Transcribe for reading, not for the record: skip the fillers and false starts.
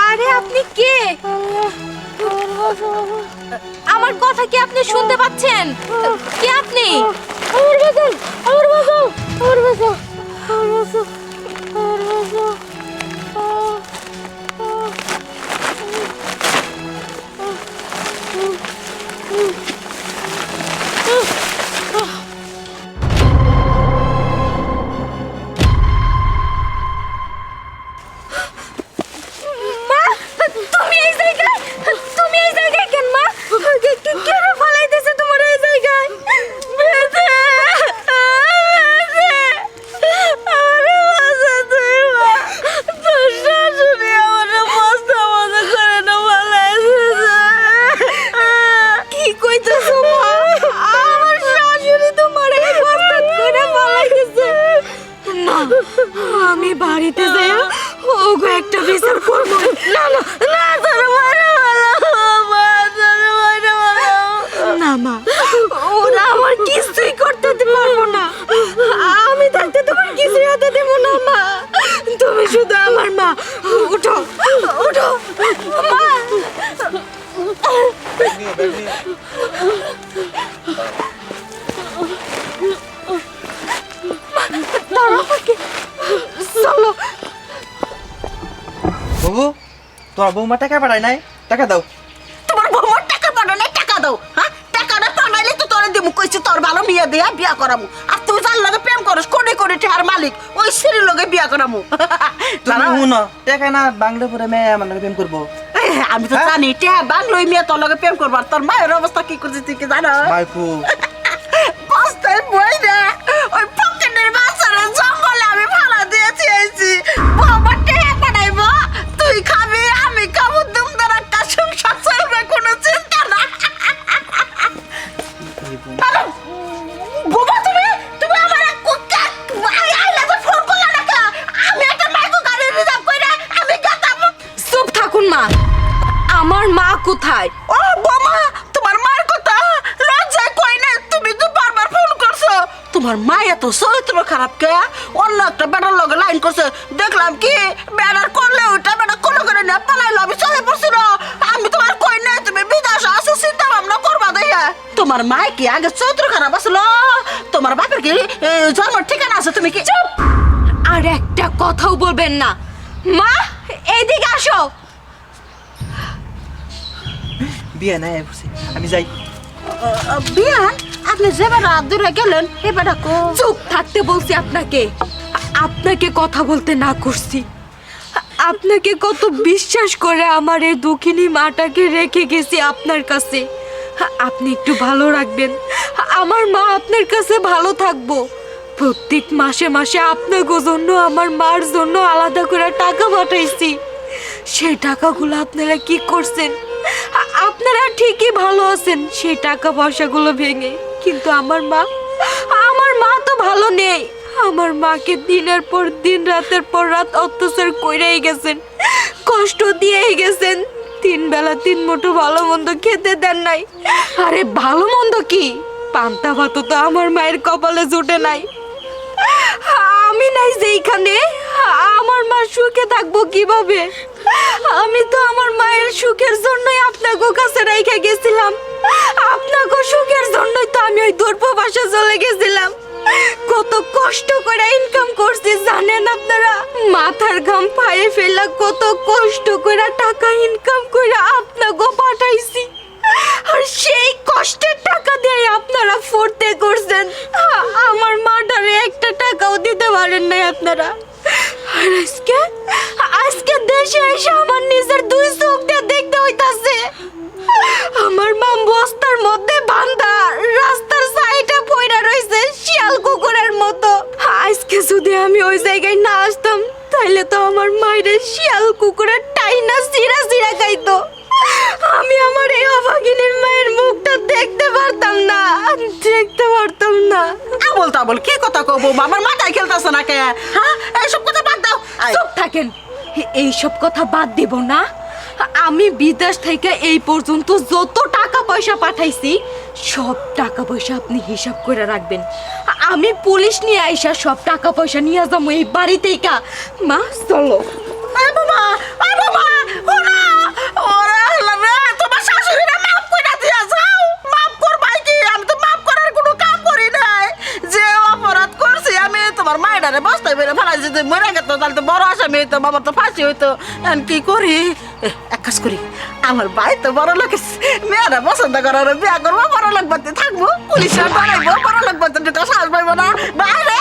আরে আপনি কে? আমার কথা কি আপনি শুনতে পাচ্ছেন? কে আপনি? আমি বাড়িতে যাই ওগো একটা বিচার করবো। না না না না মা, ওরা আমার কিছুই করতে পারবো না। আমি থাকতে তোমার কিছুই হতে দেবো না মা। তুমি শুধু আমার মা। উঠো উঠো মা। চলো বাবু, তোর বৌমা টাকা পাঠায় নাই, টাকা দাও। তোমার বৌমার টাকা পাঠায় নাই, টাকা দাও। হ্যাঁ, টাকাটা পাঠাইলে তো তোর দেবো কইছি, তোর ভালো মেয়ে দিয়া বিয়া করামু। আর তুই যার লগে প্রেম করস কোটি কোটি টাকার মালিক, ওই সিঁড়ির লগে বিয়া করামু। তুমি শুনো, টাকা না বাংলা পরে মেয়ে আমার লগে প্রেম করবো। আমি তো জানি টিয়া বাংলোই মেয়ে তোর লগে প্রেম করবার। তোর মায়ের অবস্থা কি করছে তুই কি জানো? মাইকু বস্তায় বই না, ওই পকেটের বাচ্চারা জঙ্গলে আমি ভাড়া দিয়েছি আইছি। বৌমা টিয়া পাঠাইবো, তুই খাবি আমি খাবো, দুমদার একটা সংসার চলবে, কোনো চিন্তা না। বোবা তুমি তুমি আমার আইলা তো ফোন করলা না কা? আমি একটা মাইকো গাড়ি রিজার্ভ কইরা আমি গেতাম। চুপ থাকুন মা। আমার মা কোথায়? ও বোমা, তোমার মার কথা লজ্জায় কই না, তুমি তো বারবার ফোন করছো। তোমার মা এত চরিত্র খারাপ কে? অন্য একটা বেটার লগে লাইন করছে, দেখলাম কি বেটার করলে ওইটা বেটা কোনো করে না পালাইলো। আমি চলে পড়ছিল, আমি তোমার কই না তুমি বিদেশে আসো, চিন্তা ভাবনা করবা দেয়া। তোমার মা কি আগে চরিত্র খারাপ আসলো? তোমার বাপের কি জন্মের ঠিকানা আছে? তুমি কি চুপ! আর একটা কথাও বলবেন না। মা, এইদিকে আসো। বিয়ে নাই বসে, আমি যাই। বিয়ান? আপনি যে বেটা দূরে গেলেন এ বেটা কো? চুপ থাকতে বলছি আপনাকে। আপনাকে কথা বলতে না করছি। আপনাকে কত বিশ্বাস করে আমার এই দুঃখিনী মাটাকে রেখে গেছি আপনার কাছে। আপনি একটু ভালো রাখবেন, আমার মা আপনার কাছে ভালো থাকবো। প্রত্যেক মাসে মাসে আপনাকে জন্য আমার মার জন্য আলাদা করে টাকা পাঠাইছি। সেই টাকাগুলো আপনারা কি করছেন? আপনারা ঠিকই ভালো আছেন সেই টাকা পয়সাগুলো ভেঙে, কিন্তু আমার মা তো ভালো নেই। আমার মাকে দিনের পর দিন রাতের পর রাত অত্যাচার কইরাই গেছেন, কষ্ট দিয়েই গেছেন। 3 বেলা 3 মুঠো ভালো মন্দ খেতে দেন নাই। আরে ভালো মন্দ কি, পান্তা ভাত তো আমার মায়ের কপালে জুটে নাই। আমি নাই যেইখানে, আমার মা সুখে থাকবো কিভাবে? আমি তো আমার মায়ের সুখের জন্যই আপনাকে কাছে রেখে গেছিলাম। আপনাকে সুখের জন্যই তো আমি ওই দূরপ্রবাসে চলে গেছিলাম। কত কষ্ট করে ইনকাম করছি জানেন আপনারা? মাথার ঘাম পায়ে ফেলা কত কষ্ট করে টাকা ইনকাম করে আপনাকে পাঠাইছি। আর সেই কষ্টের টাকা দিয়ে আপনারা ফুর্তি করছেন, আমার মাটারে একটা টাকাও দিতে পারেন নাই আপনারা। আর আজকে দেশে এসে আমার নিজের 2 চোখ দিয়ে দেখতে হইতাছে আমার মা বস্তার মধ্যে বাঁধা রাস্তার সাইডে পড়ে রইছে শিয়াল কুকুরের মতো। আজকে যদি আমি ওই জায়গায় না আসতাম তাহলে তো আমার মায়ের শিয়াল কুকুরের টাইনা চিরা চিরা খাইতো। আমি আমার এই অভাগিনীর মায়ের মুখটা দেখতে পারতাম না। আবল কি কথা কব? আমার মাথায় খেলতেছে না কে? হ্যাঁ, এইসব কথা বাদ দাও। চুপ থাকেন। এইসব কথা বাদ দেব না। আমি বিদেশ থেকে এই পর্যন্ত যত টাকা পয়সা পাঠাইছি সব টাকা পয়সা আপনি হিসাব করে রাখবেন। আমি পুলিশ নিয়ে আইসা সব টাকা পয়সা নিয়ে যাবো এই বাড়ি থেকে। মা চলো। বাবা ওরা ওরা আল্লাহ রে, তোমার শাশুড়িরা মাফ কইরা দিয়া যাও। মাফ করবাই কি? আমি তো মাফ করার কোনো কাম করি নাই। যে অপরাধ করছি আমি, তোমার মায়েরারে বস্তায় বেড়ে ফেলাই, যদি মরে গেত তাহলে তো বড় আসামি হইতো, বাবার তো ফাঁসি হইতো। এখন কি করি? এক কাজ করি, আমার ভাই তো বড় লোক, মেয়েরা পছন্দ করার বিয়া করবো, বড় লোক বাড়তে থাকবো, পুলিশরা ধরাইবো, বড় লোক বাড়তে সাহস পাইবো না। বাইরে